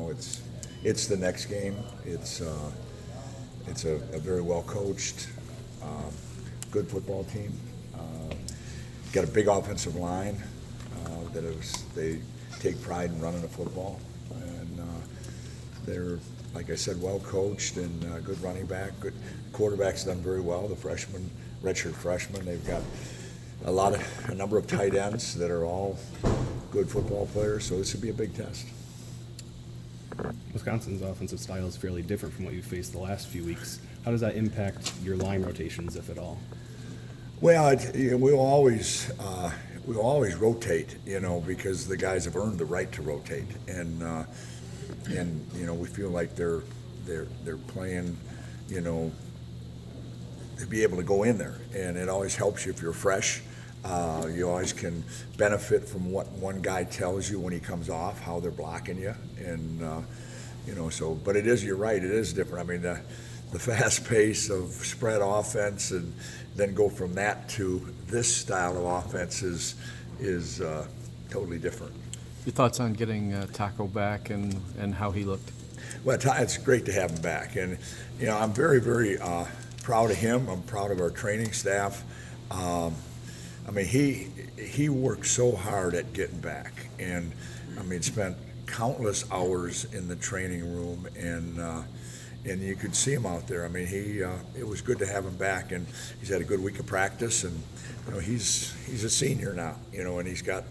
it's the next game. It's a very well coached, good football team. Got a big offensive line they take pride in running the football, and they're, like I said, well coached and good running back. Good quarterback's done very well. The freshman, redshirt freshman, they've got a number of tight ends that are all good football players. So this would be a big test. Wisconsin's offensive style is fairly different from what you've faced the last few weeks. How does that impact your line rotations, if at all? Well, we'll always rotate, because the guys have earned the right to rotate, and we feel like they're playing, to be able to go in there, and it always helps you if you're fresh. You always can benefit from what one guy tells you when he comes off, how they're blocking you, and but you're right, it is different. I mean, the fast pace of spread offense, and then go from that to this style of offense is totally different. Your thoughts on getting Taco back and how he looked? Well, it's great to have him back, and I'm very, very proud of him. I'm proud of our training staff. He worked so hard at getting back, and spent countless hours in the training room, and you could see him out there. It was good to have him back, and he's had a good week of practice, and he's a senior now, and he's got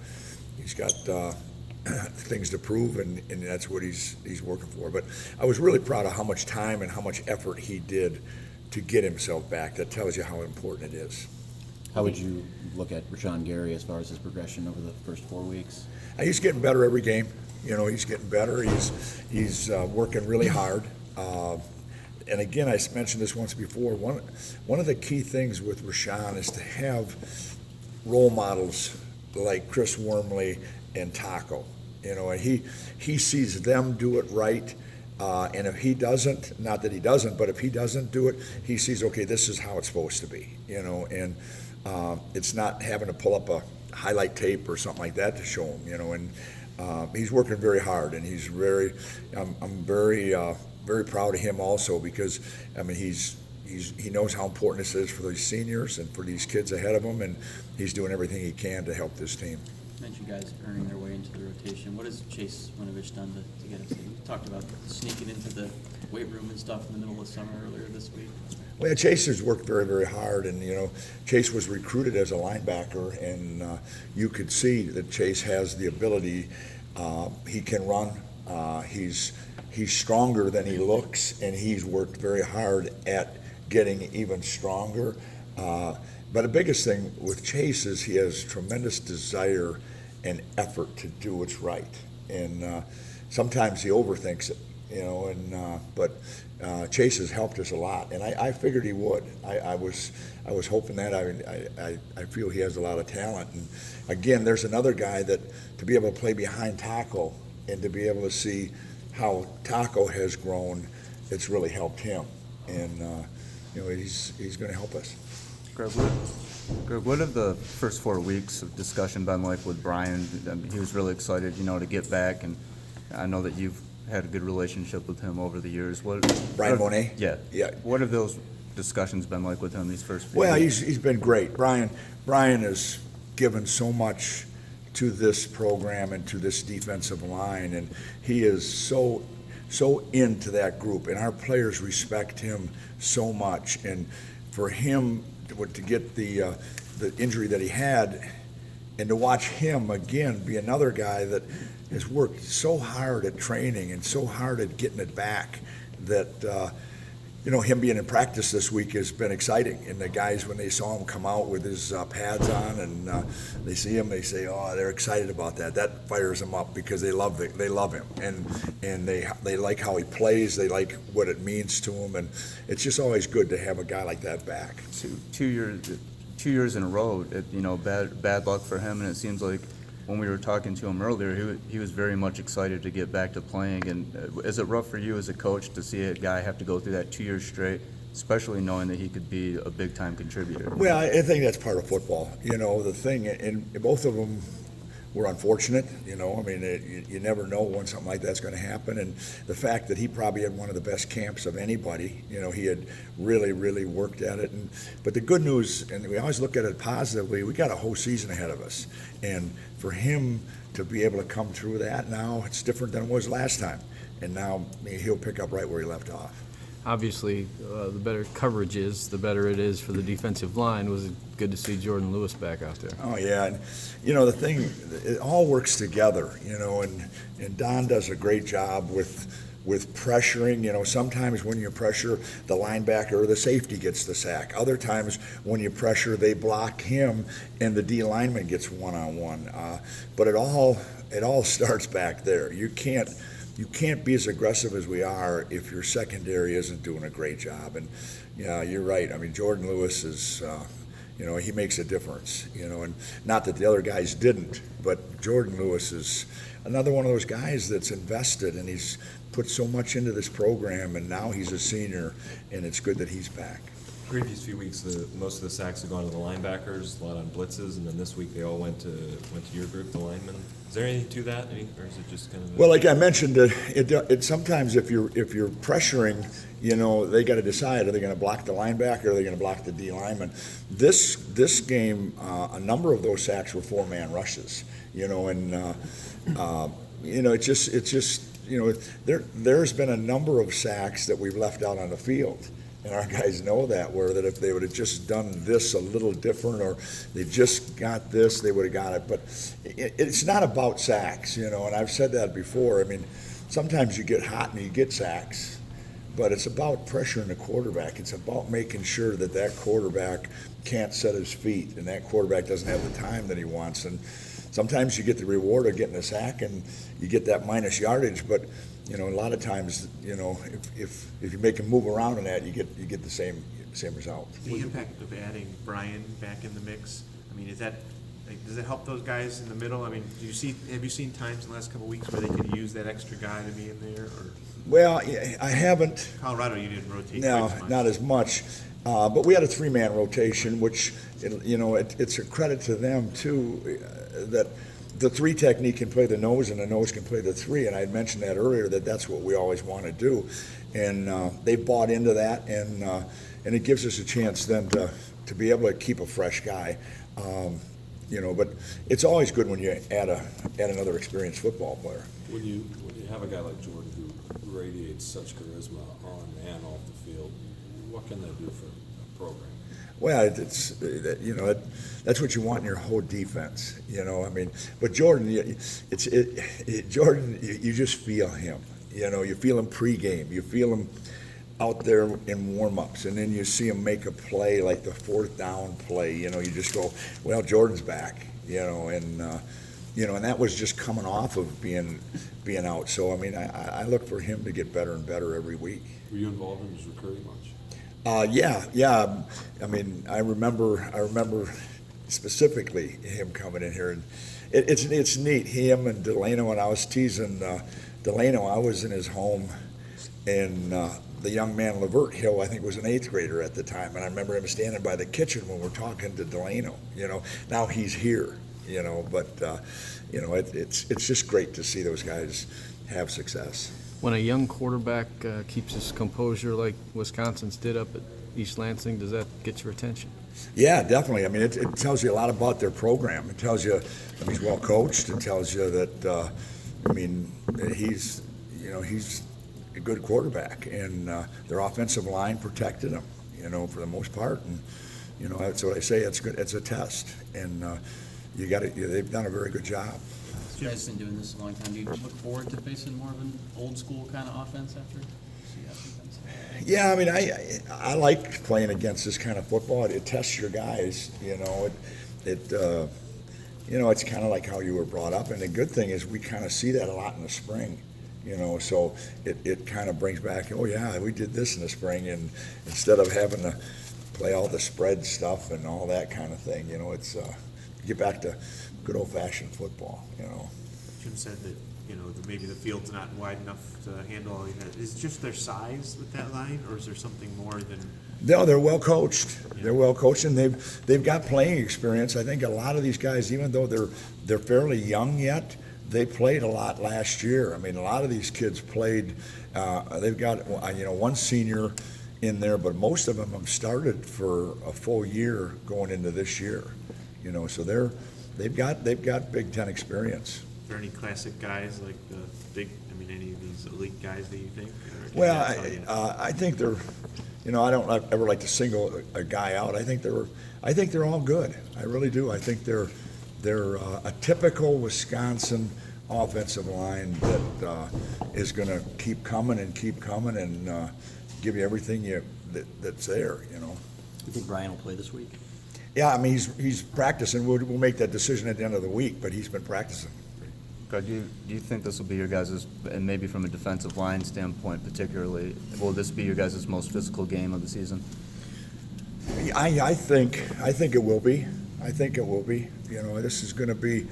things to prove, and that's what he's working for. But I was really proud of how much time and how much effort he did to get himself back. That tells you how important it is. How would you look at Rashawn Gary as far as his progression over the first 4 weeks? He's getting better every game. He's getting better. He's working really hard. And again, I mentioned this once before. One of the key things with Rashawn is to have role models like Chris Wormley and Taco. And he sees them do it right. And if he doesn't, not that he doesn't, but if he doesn't do it, he sees, okay, this is how it's supposed to be. And it's not having to pull up a highlight tape or something like that to show him. And he's working very hard, and he's I'm very proud of him also, because he knows how important this is for these seniors and for these kids ahead of him, and he's doing everything he can to help this team. You mentioned guys earning their way into the rotation. What has Chase Winovich done to get us? You talked about sneaking into the weight room and stuff in the middle of summer earlier this week. Well, Chase has worked very, very hard, and Chase was recruited as a linebacker, and you could see that Chase has the ability. He can run. He's stronger than he looks, and he's worked very hard at getting even stronger. But the biggest thing with Chase is he has tremendous desire and effort to do what's right, and sometimes he overthinks it. But Chase has helped us a lot, and I figured he would. I was hoping that. I feel he has a lot of talent, and again, there's another guy that to be able to play behind Taco and to be able to see how Taco has grown, it's really helped him, and he's going to help us. Greg, what have the first 4 weeks of discussion been like with Brian? He was really excited, to get back, and I know that you've had a good relationship with him over the years. Brian Monet? Yeah. What have those discussions been like with him these first few weeks? He's been great. Brian has given so much to this program and to this defensive line, and he is so into that group, and our players respect him so much. And for him to get the injury that he had, and to watch him again be another guy that has worked so hard at training and so hard at getting it back, that him being in practice this week has been exciting. And the guys, when they saw him come out with his pads on, and they see him, they say, "Oh, they're excited about that." That fires them up, because they love him, and they like how he plays. They like what it means to him, and it's just always good to have a guy like that back. 2 years in a row, bad luck for him, and it seems like when we were talking to him earlier, he was very much excited to get back to playing. And is it rough for you as a coach to see a guy have to go through that 2 years straight, especially knowing that he could be a big-time contributor? Well, I think that's part of football. The thing, and both of them we're unfortunate, you know. I mean, you never know when something like that's going to happen. And the fact that he probably had one of the best camps of anybody, you know, he had really, really worked at it. But the good news, and we always look at it positively, we got a whole season ahead of us. And for him to be able to come through that now, it's different than it was last time. And now he'll pick up right where he left off. Obviously, the better coverage is, the better it is for the defensive line. Was it good to see Jordan Lewis back out there? Oh, yeah. And, you know, the thing, it all works together, you know, and Don does a great job with pressuring. You know, sometimes when you pressure, the linebacker or the safety gets the sack. Other times when you pressure, they block him and the D lineman gets one-on-one. But it all starts back there. You can't be as aggressive as we are if your secondary isn't doing a great job. And yeah, you're right. I mean, Jordan Lewis is, you know, he makes a difference, you know, and not that the other guys didn't, but Jordan Lewis is another one of those guys that's invested, and he's put so much into this program, and now he's a senior, and it's good that he's back. Previous few weeks, most of the sacks have gone to the linebackers, a lot on blitzes, and then this week they all went to your group, the linemen. Is there anything to that, or is it just kind of? Well, like I mentioned, it sometimes if you're pressuring, you know, they got to decide, are they going to block the linebacker or are they going to block the D lineman? This game, a number of those sacks were 4-man rushes, you know, and you know, it's just you know, there's been a number of sacks that we've left out on the field. And our guys know that, that if they would have just done this a little different, or they just got this, they would have got it. But it's not about sacks, you know, and I've said that before. I mean, sometimes you get hot and you get sacks, but it's about pressuring the quarterback. It's about making sure that quarterback can't set his feet and that quarterback doesn't have the time that he wants. And sometimes you get the reward of getting a sack and you get that minus yardage, but you know, a lot of times, you know, if you make him move around in that, you get the same result. The impact of adding Brian back in the mix, I mean, is that, like, does it help those guys in the middle? I mean, have you seen times in the last couple of weeks where they could use that extra guy to be in there? Or Well, I haven't. Colorado, you didn't rotate. No, quite so much. not as much. But we had a 3-man rotation, which, you know, it's a credit to them, too, that the 3 technique can play the nose and the nose can play the 3. And I had mentioned that earlier, that's what we always want to do. And they bought into that, and it gives us a chance then to be able to keep a fresh guy. You know, but it's always good when you add another experienced football player. When you have a guy like Jordan who radiates such charisma on and off the field, what can that do for a program? Well, it's you know, that's what you want in your whole defense. You know, I mean, but Jordan, Jordan, you just feel him. You know, you feel him pregame. You feel him out there in warm-ups, and then you see him make a play like the 4th down play. You know, you just go, well, Jordan's back. You know, and you know, and that was just coming off of being out. So I mean, I look for him to get better and better every week. Were you involved in his recruiting much? Yeah. I mean, I remember specifically him coming in here, and it's neat. Him and Delano, and I was teasing Delano. I was in his home, and the young man Levert Hill, I think, was an 8th grader at the time, and I remember him standing by the kitchen when we're talking to Delano. You know, now he's here. You know, but you know, it's just great to see those guys have success. When a young quarterback keeps his composure like Wisconsin's did up at East Lansing, does that get your attention? Yeah, definitely. I mean, it tells you a lot about their program. It tells you he's well coached. It tells you that I mean, he's a good quarterback, and their offensive line protected him, you know, for the most part. And you know, that's what I say. It's good. It's a test, and they've done a very good job. You guys have been doing this a long time. Do you look forward to facing more of an old school kind of offense after? Yeah, I mean, I like playing against this kind of football. It tests your guys, you know. You know, it's kind of like how you were brought up. And the good thing is we kind of see that a lot in the spring, you know. So it kind of brings back, oh yeah, we did this in the spring, and instead of having to play all the spread stuff and all that kind of thing, you know, it's get back to good old-fashioned football, you know. Jim said that maybe the field's not wide enough to handle all that. Is it just their size with that line, or is there something more than? No, they're well coached. They're well coached, and they've got playing experience. I think a lot of these guys, even though they're fairly young yet, they played a lot last year. I mean, a lot of these kids played. They've got one senior in there, but most of them have started for a full year going into this year. So they've got Big Ten experience. Are there any classic guys like the any of these elite guys that you think? Or can Well, you tell yet? I think they're. I don't ever like to single a guy out. I think they're all good. I really do. I think they're a typical Wisconsin offensive line that is going to keep coming and give you everything that's there. You think Brian will play this week? Yeah, I mean he's practicing. We'll make that decision at the end of the week, but he's been practicing. Greg, do you think this will be your guys', and maybe from a defensive line standpoint particularly, will this be your guys' most physical game of the season? I think it will be. I think it will be. This is going to be,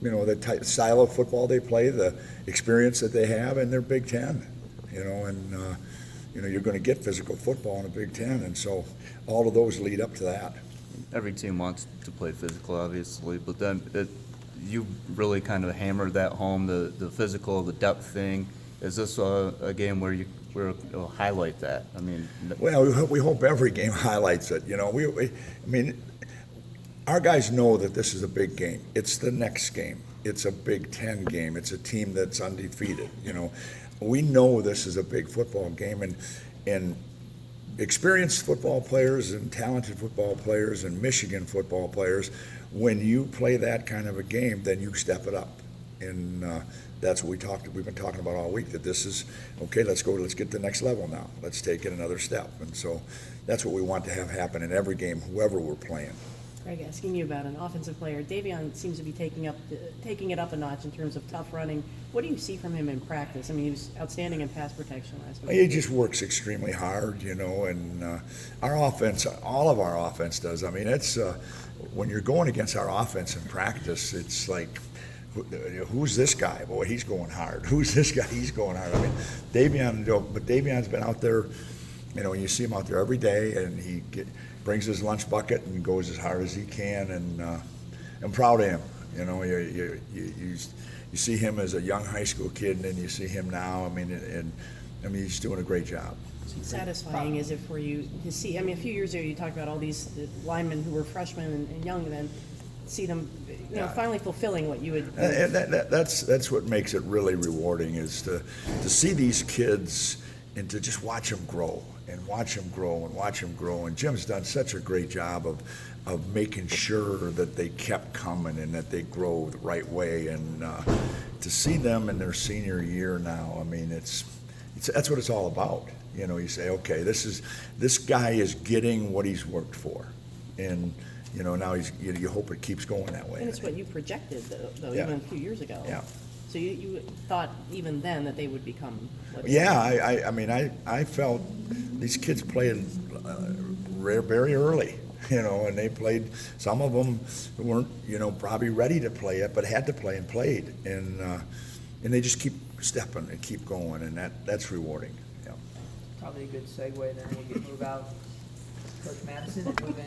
the type style of football they play, the experience that they have, and they're Big Ten. And you're going to get physical football in a Big Ten, and so all of those lead up to that. Every team wants to play physical, obviously, but then you really kind of hammered that home, the physical, the depth thing. Is this a game where you'll highlight that? I mean, well, we hope every game highlights it. Our guys know that this is a big game. It's the next game. It's a Big Ten game. It's a team that's undefeated. We know this is a big football game, and experienced football players and talented football players and Michigan football players, when you play that kind of a game, then you step it up. And that's what we've been talking about all week, that this is, okay, let's get to the next level now. Let's take it another step. And so that's what we want to have happen in every game, whoever we're playing. Greg, asking you about an offensive player. Davion seems to be taking it up a notch in terms of tough running. What do you see from him in practice? I mean, he was outstanding in pass protection last week. He just works extremely hard, and our offense, all of our offense does. I mean, it's when you're going against our offense in practice, it's like, who's this guy? Boy, he's going hard. Who's this guy? He's going hard. I mean, Davion's been out there. You see him out there every day, and he brings his lunch bucket and goes as hard as he can, and I'm proud of him. You see him as a young high school kid, and then you see him now. I mean, he's doing a great job. Satisfying is it for you to see? I mean, a few years ago you talked about all these linemen who were freshmen and young, and then see them, finally fulfilling what you would. That's what makes it really rewarding, is to see these kids and to just watch them grow and watch them grow and watch them grow. And Jim's done such a great job of making sure that they kept coming and that they grow the right way. And to see them in their senior year now, I mean, that's what it's all about. You say, okay, this guy is getting what he's worked for, and now you hope it keeps going that way. And it's what you projected, though, Yeah. even a few years ago. Yeah. So you thought even then that they would become. Yeah, I felt these kids played very early, and they played. Some of them weren't, probably ready to play it, but had to play and played, and they just keep stepping and keep going, and that's rewarding. Yeah. Probably a good segue then. We'll move out Coach Mattison and move in.